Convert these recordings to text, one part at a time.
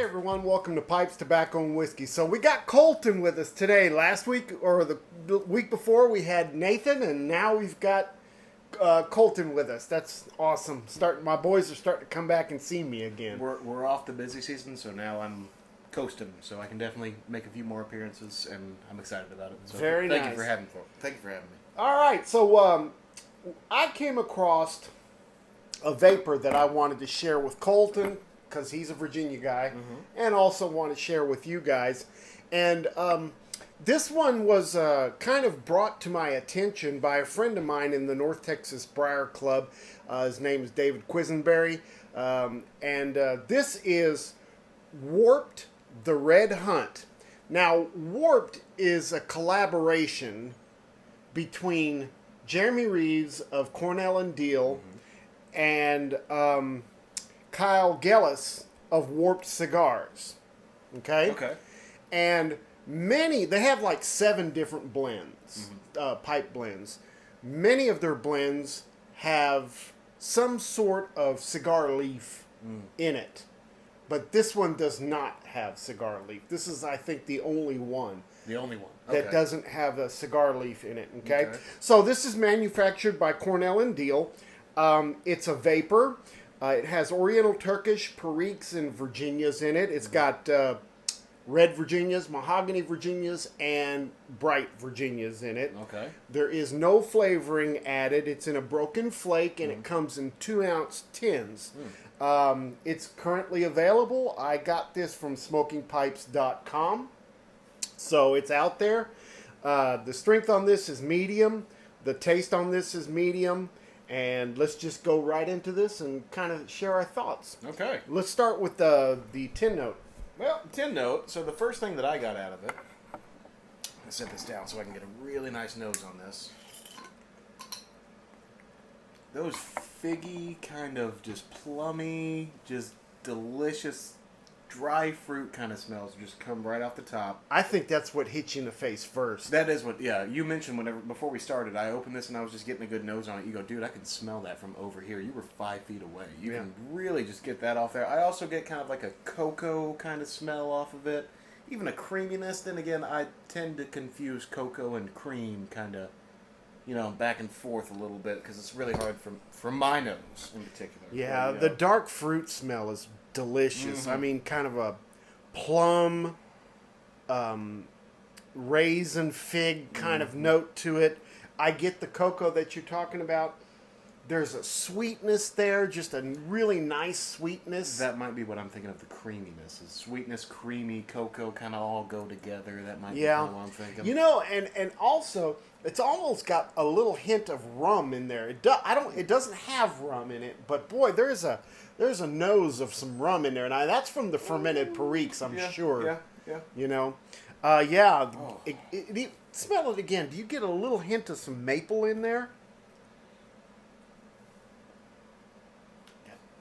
everyone, welcome to Pipes, Tobacco, and Whiskey. So we got Colton with us today. Last week, or the week before, we had Nathan, and now we've got Colton with us. That's awesome. My boys are starting to come back and see me again. We're off the busy season, so now I'm coasting, so I can definitely make a few more appearances, and I'm excited about it. So Very nice. Thank you for having me. All right, so I came across a vapor that I wanted to share with Colton, because he's a Virginia guy, and also want to share with you guys. And this one was kind of brought to my attention by a friend of mine in the North Texas Briar Club. His name is David Quisenberry. And this is Warped the Red Hunt. Now, Warped is a collaboration between Jeremy Reeves of Cornell and Deal and Kyle Gellis of Warped Cigars. Okay? And they have like 7 different blends, pipe blends. Many of their blends have some sort of cigar leaf in it. But this one does not have cigar leaf. This is, I think, the only one. That doesn't have a cigar leaf in it, okay? So this is manufactured by Cornell and Deal. It's a vapor. It has Oriental Turkish, Periques, and Virginias in it. It's got red Virginias, mahogany Virginias, and bright Virginias in it. There is no flavoring added. It's in a broken flake, and it comes in 2-ounce tins. It's currently available. I got this from smokingpipes.com. So it's out there. The strength on this is medium. The taste on this is medium. And let's just go right into this and kind of share our thoughts. Okay. Let's start with the tin note. Well, tin note. So the first thing that I got out of it, I set this down so I can get a really nice nose on this. Those figgy, kind of just plummy, just delicious, dry fruit kind of smells just come right off the top. I think that's what hits you in the face first. That is what, yeah. You mentioned before we started, I opened this and I was just getting a good nose on it. You go, dude, I can smell that from over here. You were 5 feet away. You can really just get that off there. I also get kind of like a cocoa kind of smell off of it. Even a creaminess. Then again, I tend to confuse cocoa and cream kind of, back and forth a little bit because it's really hard from my nose in particular. Yeah, the dark fruit smell is delicious. I mean, kind of a plum, raisin, fig kind of note to it. I get the cocoa that you're talking about. There's a sweetness there, just a really nice sweetness. That might be what I'm thinking of, the creaminess. Is sweetness, creamy, cocoa kind of all go together. That might be kind of what I'm thinking. And also, it's almost got a little hint of rum in there. It doesn't have rum in it, but boy, there's a nose of some rum in there, and that's from the fermented Periques, I'm sure. Yeah. Smell it again. Do you get a little hint of some maple in there?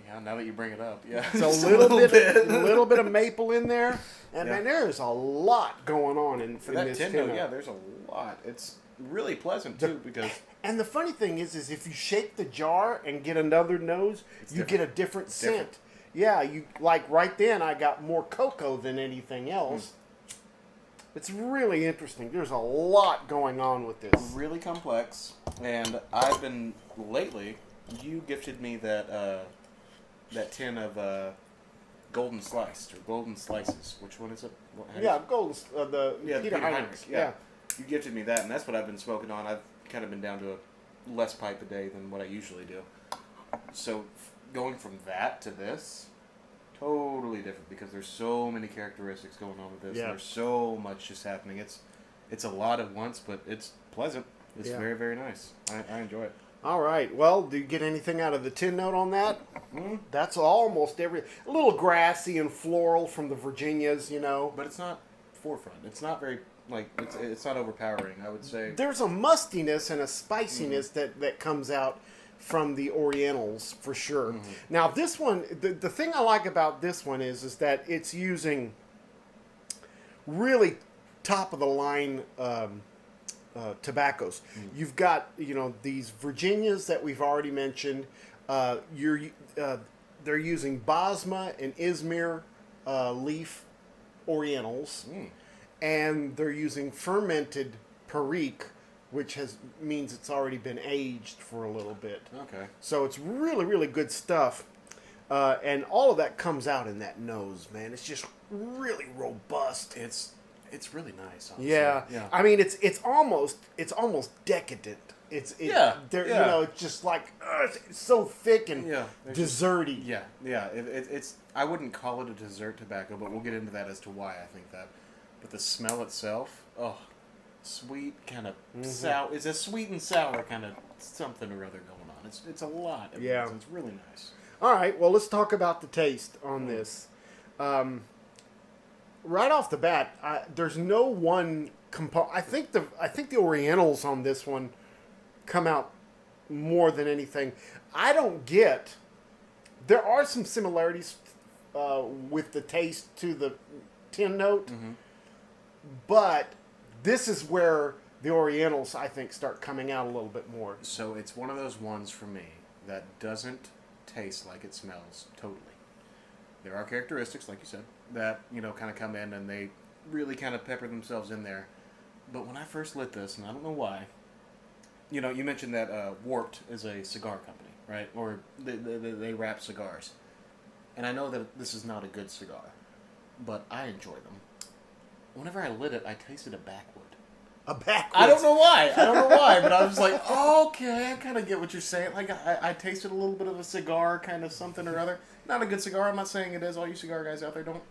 Yeah, now that you bring it up, yeah. It's a little bit of maple in there, and man, there's a lot going on in this tin note. Yeah, there's a lot. It's really pleasant too because. And the funny thing is if you shake the jar and get another nose, you get a different scent. Yeah, you like right then I got more cocoa than anything else. It's really interesting. There's a lot going on with this. Really complex, and I've been lately. You gifted me that tin of golden sliced or golden slices. Which one is it? Golden. The Peter Heinrich. Yeah. You gifted me that, and that's what I've been smoking on. I've kind of been down to a less pipe a day than what I usually do. So going from that to this, totally different because there's so many characteristics going on with this. Yeah. And there's so much just happening. It's a lot at once, but it's pleasant. It's very, very nice. I enjoy it. All right. Well, do you get anything out of the tin note on that? That's almost a little grassy and floral from the Virginias, But it's not forefront. It's not very, it's not overpowering, I would say. There's a mustiness and a spiciness that comes out from the Orientals, for sure. Now, this one, the thing I like about this one is that it's using really top-of-the-line tobaccos. You've got, these Virginias that we've already mentioned. They're using Basma and Izmir leaf Orientals, Mm. and they're using fermented Perique, which means it's already been aged for a little bit. Okay. So it's really, really good stuff. And all of that comes out in that nose, man. It's just really robust. It's really nice. Honestly. Yeah. Yeah. I mean, it's almost decadent. It's you know, it's just like it's so thick and desserty. Yeah. It's I wouldn't call it a dessert tobacco, but we'll get into that as to why I think that. But the smell itself, sweet, kind of sour. It's a sweet and sour kind of something or other going on. It's a lot. It's really nice. All right, well, let's talk about the taste on this. Right off the bat, there's no one component. I think the Orientals on this one come out more than anything. I don't get. There are some similarities with the taste to the tin note, but this is where the Orientals, I think, start coming out a little bit more. So it's one of those ones for me that doesn't taste like it smells totally. There are characteristics, like you said, that, kind of come in and they really kind of pepper themselves in there. But when I first lit this, and I don't know why, you mentioned that Warped is a cigar company, right? Or they wrap cigars. And I know that this is not a good cigar, but I enjoy them. Whenever I lit it, I tasted a backwood. A backwood? I don't know why, but I was like, okay, I kind of get what you're saying. Like, I tasted a little bit of a cigar, kind of something or other. Not a good cigar, I'm not saying it is. All you cigar guys out there, don't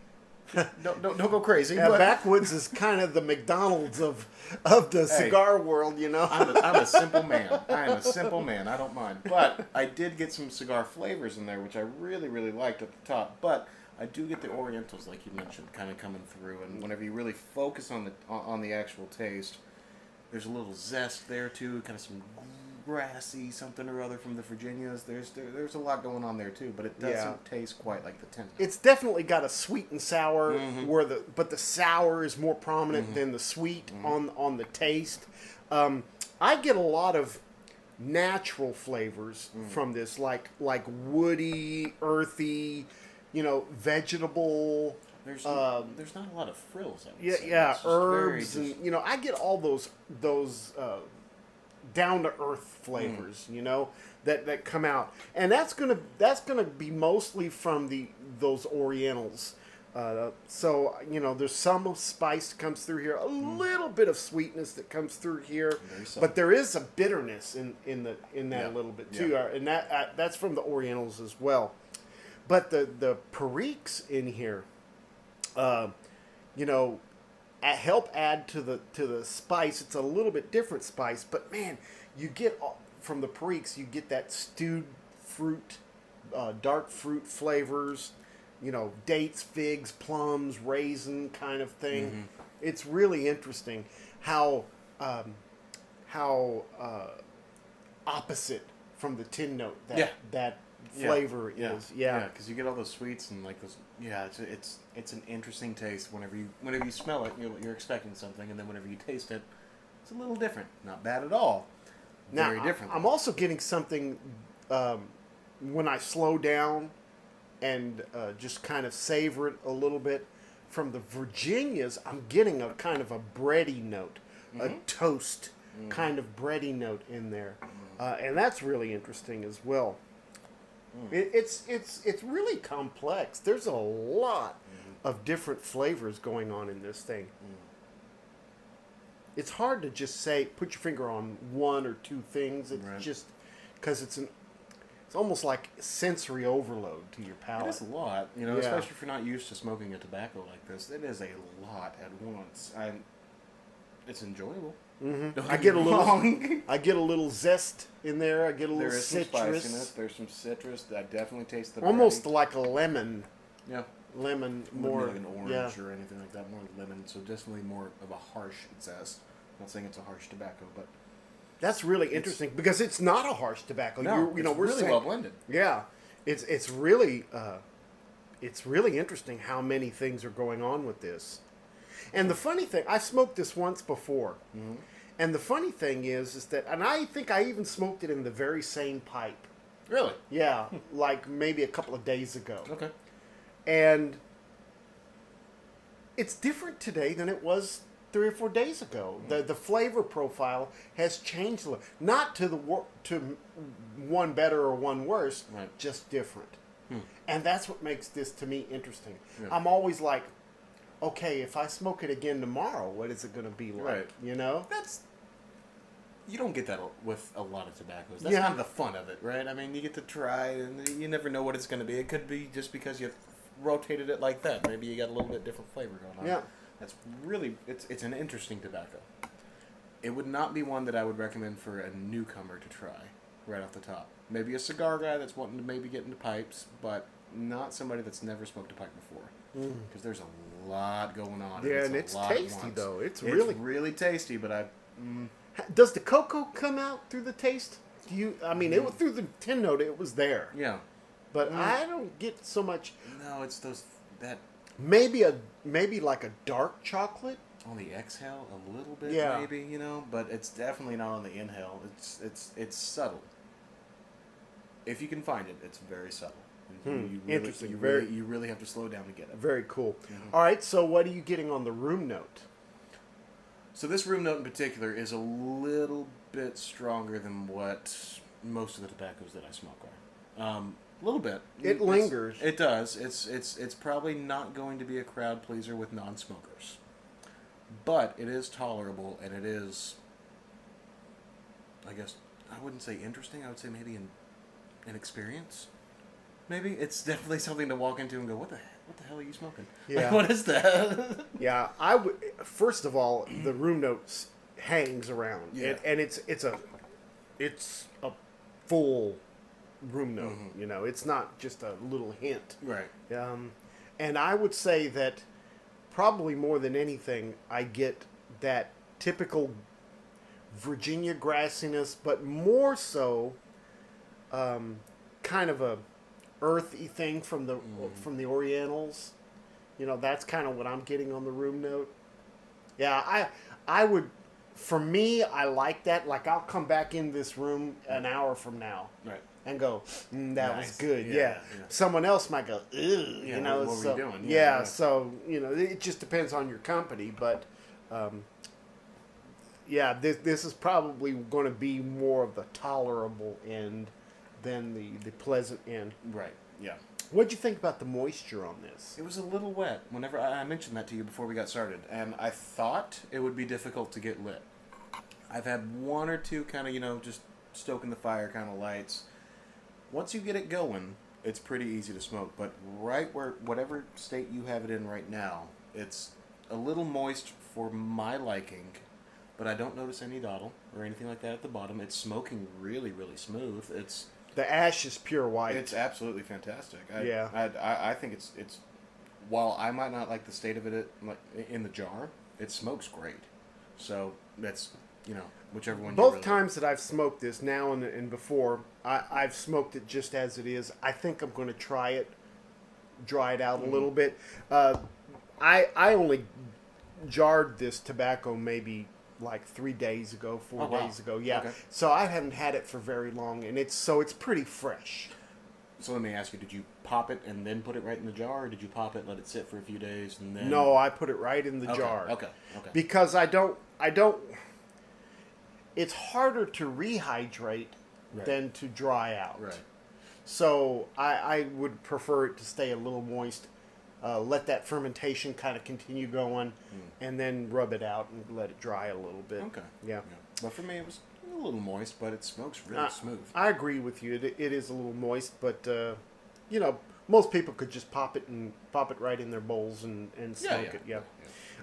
go crazy. Yeah, but backwoods is kind of the McDonald's of the cigar world, I'm a simple man. I am a simple man. I don't mind. But I did get some cigar flavors in there, which I really, really liked at the top. But I do get the Orientals, like you mentioned, kind of coming through. And whenever you really focus on the actual taste, there's a little zest there too, kind of some grassy something or other from the Virginias. There's a lot going on there too, but it doesn't taste quite like the tin. It's definitely got a sweet and sour, but the sour is more prominent than the sweet on the taste. I get a lot of natural flavors from this, like woody, earthy, vegetable. There's not a lot of frills. I would say. Yeah, herbs, and I get all those down to earth flavors, that come out, and that's gonna be mostly from those Orientals. So there's some spice that comes through here, a little bit of sweetness that comes through here, but there is a bitterness in that a little bit too, and that's from the Orientals as well. But the Periques in here, help add to the spice. It's a little bit different spice, but man, you get from the Periques, you get that stewed fruit, dark fruit flavors, dates, figs, plums, raisin kind of thing. It's really interesting how opposite from the tin note that flavor is. Yeah, because you get all those sweets and like those. Yeah, it's an interesting taste. Whenever you smell it, you're expecting something, and then whenever you taste it, it's a little different. Not bad at all. Very different. I'm also getting something when I slow down and just kind of savor it a little bit. From the Virginias, I'm getting a kind of a bready note, a toast kind of bready note in there, and that's really interesting as well. It's really complex. There's a lot of different flavors going on in this thing. It's hard to just put your finger on one or two things. It's just because it's almost like sensory overload to your palate. It is a lot, especially if you're not used to smoking a tobacco like this. It is a lot at once. It's enjoyable. I get a little zest in there. I get a little citrus. Some spiciness. There's some citrus. I definitely taste the almost like a lemon. Yeah. Lemon, more like an orange or anything like that. More lemon, so definitely more of a harsh zest. I'm not saying it's a harsh tobacco, but that's really interesting because it's not a harsh tobacco. No, we're really saying, well blended. Yeah, it's really interesting how many things are going on with this. And the funny thing, I smoked this once before, and the funny thing is that, and I think I even smoked it in the very same pipe. Really? Yeah, like maybe a couple of days ago. Okay. And it's different today than it was 3 or 4 days ago. The flavor profile has changed a little. Not to to one better or one worse, Right. just different. And that's what makes this to me interesting. Yeah. I'm always like, okay, if I smoke it again tomorrow, what is it going to be like? Right. You know? You don't get that with a lot of tobaccos. That's Yeah. kind of the fun of it, right? I mean, you get to try, and you never know what it's going to be. It could be just because you rotated it like that. Maybe you got a little bit different flavor going on. Yeah. That's really, it's an interesting tobacco. It would not be one that I would recommend for a newcomer to try right off the top. Maybe a cigar guy that's wanting to maybe get into pipes, but not somebody that's never smoked a pipe before. Because there's a lot going on. Yeah, and it's a lot at tasty, once. though. It's really tasty, but Does the cocoa come out through the taste? I mean, it was through the tin note. It was there, yeah. but I don't get so much. No, it's that Maybe like a dark chocolate. on the exhale a little bit, Yeah. maybe, but it's definitely not on the inhale. It's subtle. If you can find it, it's very subtle. You really, Interesting. You really have to slow down to get it. Very cool. All right, so what are you getting on the room note? So this room note in particular is a little bit stronger than what most of the tobaccos that I smoke are. A little bit. It lingers. It does. It's probably not going to be a crowd pleaser with non-smokers, but it is tolerable, and it is, I guess, I wouldn't say interesting. I would say maybe an experience. Maybe it's definitely something to walk into and go, what the hell are you smoking? Yeah. Like, what is that? Yeah, I would. First of all, the room note hangs around, Yeah. and it's a full room note. It's not just a little hint. Right. And I would say that probably more than anything, I get that typical Virginia grassiness, but more so, kind of a earthy thing from the Orientals. That's kind of what I'm getting on the room note. Yeah, I would. For me, I like that. Like, I'll come back in this room an hour from now. Right. And go, that was Nice. good. Yeah, Yeah. yeah. Someone else might go, ugh. Yeah, what were so, you doing? Yeah, Yeah. so, it just depends on your company. But, yeah, this is probably going to be more of the tolerable end than the pleasant end. Right. Yeah. What'd you think about the moisture on this? It was a little wet. Whenever I mentioned that to you before we got started, and I thought it would be difficult to get lit. I've had one or two kind of, just stoking the fire kind of lights. Once you get it going, it's pretty easy to smoke. But right where, whatever state you have it in right now, it's a little moist for my liking, but I don't notice any dottle or anything like that at the bottom. It's smoking really, really smooth. The ash is pure white. It's absolutely fantastic. Yeah. I think it's while I might not like the state of it in the jar, it smokes great. So that's whichever one. Both times that I've smoked this, now and before, I've smoked it just as it is. I think I'm going to try it, dry it out a little bit. I only jarred this tobacco maybe like 3 days ago, 4 wow. days ago. Yeah. Okay. So I haven't had it for very long, and it's pretty fresh. So let me ask you: did you pop it and then put it right in the jar, or did you pop it, let it sit for a few days, and then? No, I put it right in the Okay, jar. Okay. Because I don't. It's harder to rehydrate Right. than to dry out. Right. So I would prefer it to stay a little moist, let that fermentation kind of continue going, and then rub it out and let it dry a little bit. Okay. Yeah. But for me, it was a little moist, but it smokes really smooth. I agree with you. It is a little moist, but most people could just pop it right in their bowls and smoke it. Yeah.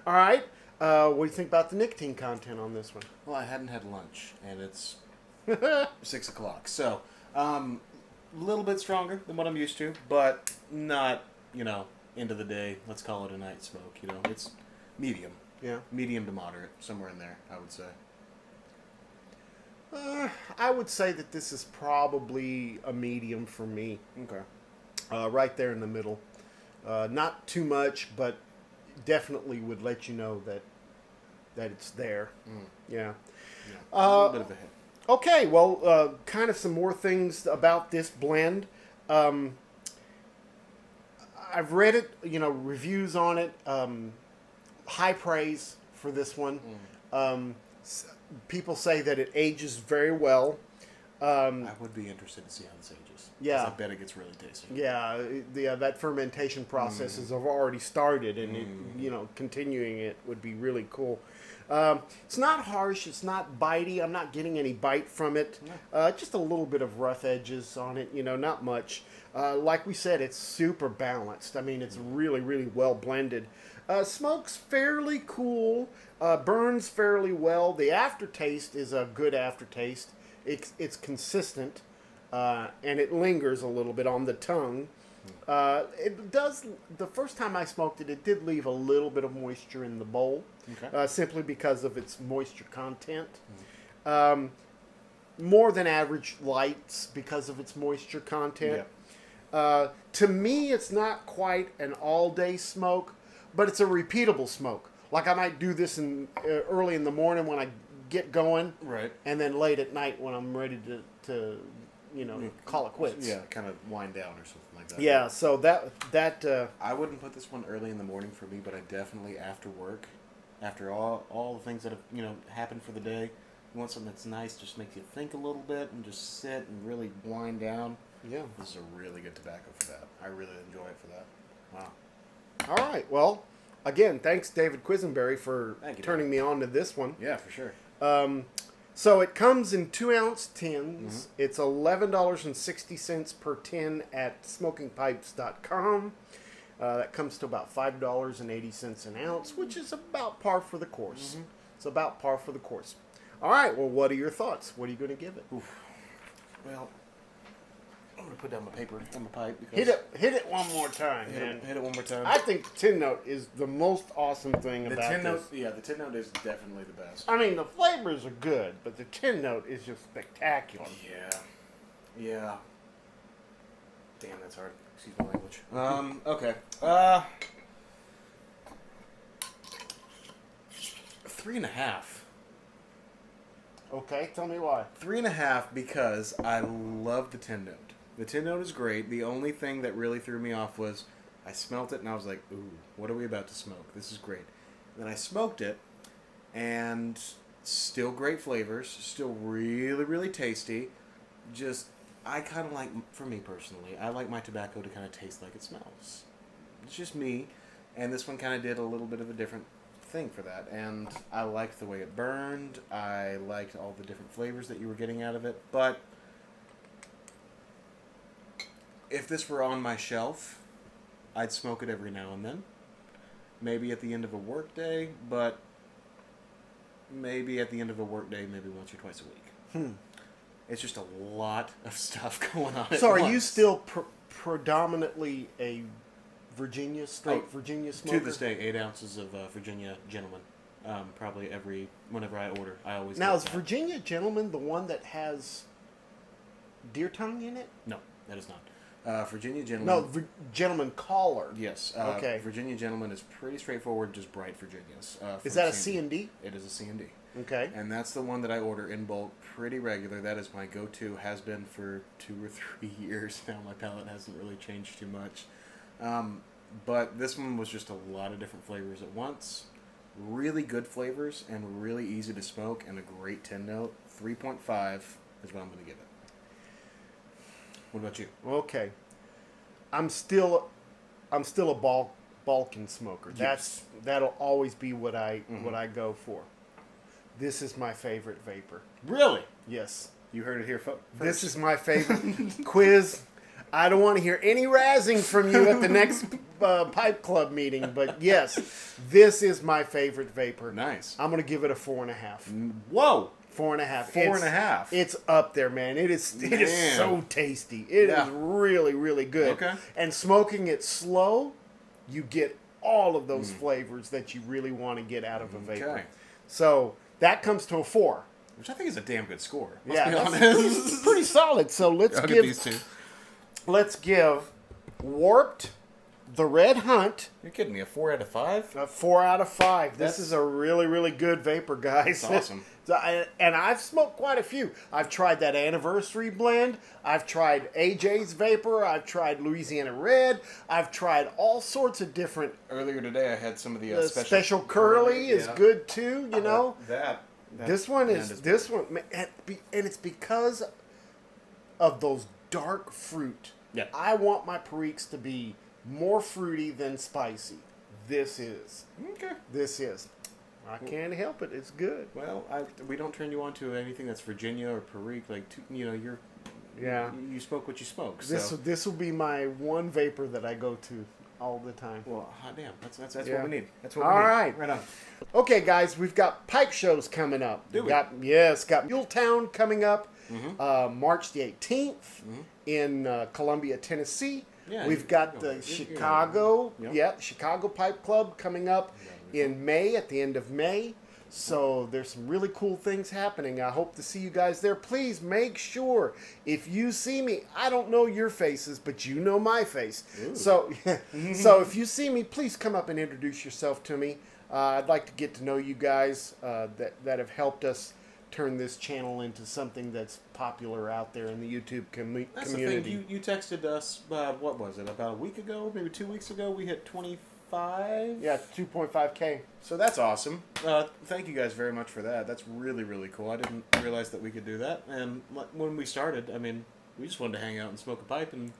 All right. What do you think about the nicotine content on this one? Well, I hadn't had lunch, and it's 6 o'clock, so a little bit stronger than what I'm used to, but not end of the day. Let's call it a night smoke. It's medium. Yeah. Medium to moderate, somewhere in there, I would say. I would say that this is probably a medium for me. Okay. Right there in the middle. Not too much, but definitely would let you know that it's there. Yeah. A little bit of a hit. Okay, well, kind of some more things about this blend. I've read it, reviews on it. high praise for this one. People say that it ages very well. I would be interested to see how this ages. Yeah. 'Cause I bet it gets really tasty. Yeah, that fermentation processes have already started, and continuing it would be really cool. It's not harsh. It's not bitey. I'm not getting any bite from it. Just a little bit of rough edges on it. Not much. Like we said, it's super balanced. I mean, it's really, really well blended. Smokes fairly cool. Burns fairly well. The aftertaste is a good aftertaste. It's consistent, and it lingers a little bit on the tongue. It does. The first time I smoked it, it did leave a little bit of moisture in the bowl, simply because of its moisture content. More than average lights because of its moisture content. To me, it's not quite an all-day smoke, but it's a repeatable smoke. Like I might do this early in the morning when I get going, right, and then late at night when I'm ready to call it quits. Yeah, kind of wind down or something like that. Yeah, so that I wouldn't put this one early in the morning for me, but I definitely after work, after all the things that have happened for the day, you want something that's nice, just makes you think a little bit and just sit and really wind down. Yeah, this is a really good tobacco for that. I really enjoy it for that. Wow. All right, well, again, thanks David Quisenberry for turning me on to this one. Yeah, for sure. So it comes in 2-ounce tins. It's $11.60 per tin at smokingpipes.com. That comes to about $5.80 an ounce, which is about par for the course. It's about par for the course. All right, well, what are your thoughts? What are you going to give it? Oof. Well, I'm going to put down my paper on the pipe. Because hit it one more time, man. Hit it one more time. I think the tin note is the most awesome thing about tin this. Note, the tin note is definitely the best. I mean, the flavors are good, but the tin note is just spectacular. Yeah. Damn, that's hard. Excuse my language. Okay. 3.5. Okay, tell me why. 3.5 because I love the tin note. The tin note is great. The only thing that really threw me off was I smelt it and I was like, ooh, what are we about to smoke? This is great. And then I smoked it, and still great flavors, still really, really tasty. Just, I kind of like, for me personally, I like my tobacco to kind of taste like it smells. It's just me, and this one kind of did a little bit of a different thing for that, and I liked the way it burned. I liked all the different flavors that you were getting out of it, but if this were on my shelf, I'd smoke it every now and then. Maybe at the end of a work day, but maybe at the end of a work day, maybe once or twice a week. It's just a lot of stuff going on. So are you still predominantly a Virginia smoker? To this day, 8 ounces of Virginia Gentleman. Probably whenever I order, I always. Now, is Virginia Gentleman the one that has deer tongue in it? No, that is not. Virginia Gentleman. No, Gentleman Collar. Yes. Okay. Virginia Gentleman is pretty straightforward, just bright Virginias. Is that a C&D? It is a C&D. Okay. And that's the one that I order in bulk pretty regular. That is my go-to, has been for 2 or 3 years now. My palate hasn't really changed too much. But this one was just a lot of different flavors at once. Really good flavors and really easy to smoke and a great tin note. 3.5 is what I'm going to give it. What about you? Okay. I'm still a Balkan smoker. Yes. That'll always be what I go for. This is my favorite vapor. Really? Yes. You heard it here first. This is my favorite. Quiz. I don't want to hear any razzing from you at the next Pipe Club meeting, but yes, this is my favorite vapor. Nice. I'm going to give it a 4.5. Whoa. 4.5. 4.5. It's up there, man. It is so tasty. It is really, really good. Okay. And smoking it slow, you get all of those flavors that you really want to get out of a vapor. Okay. So that comes to a 4. Which I think is a damn good score. Yeah, Let's be that's honest. pretty solid. So let's I'll give these two. Let's give Warped the Red Hunt You're kidding me. A 4 out of 5? a 4 out of 5. This That's- is a really, really good vapor, guys. That's awesome. And I've smoked quite a few. I've tried that anniversary blend. I've tried AJ's Vapor. I've tried Louisiana Red. I've tried all sorts of different. Earlier today, I had some of the Special Curly is good too. You know that this one is and it's because of those dark fruit. Yeah. I want my Periques to be more fruity than spicy. This is. Okay. This is. I can't help it. It's good. Well, we don't turn you on to anything that's Virginia or Perique. Like, you're... Yeah. You smoke what you smoke. This will be my one vapor that I go to all the time. Well, hot damn. That's Yeah. what we need. That's what we All need. right. Right on. Okay, guys, we've got pipe shows coming up. Do we? Got Muletown coming up March the 18th in Columbia, Tennessee. Yeah, We've got the Chicago, Chicago Pipe Club coming up in May, at the end of May. So there's some really cool things happening. I hope to see you guys there. Please make sure if you see me, I don't know your faces, but you know my face. Ooh. So, so if you see me, please come up and introduce yourself to me. I'd like to get to know you guys that have helped us turn this channel into something that's popular out there in the YouTube community. That's the thing. You texted us, what was it, about a week ago, maybe 2 weeks ago? We hit 25? Yeah, 2.5K. So that's awesome. Thank you guys very much for that. That's really, really cool. I didn't realize that we could do that. And when we started, I mean, we just wanted to hang out and smoke a pipe and,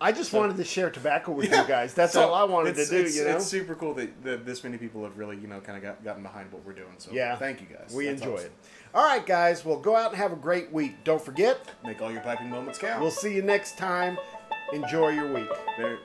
I just wanted to share tobacco with you guys. That's all I wanted to do, It's super cool that this many people have really, kind of gotten behind what we're doing. So thank you guys. We enjoy it. All right, guys. Well, go out and have a great week. Don't forget. Make all your piping moments count. We'll see you next time. Enjoy your week. There.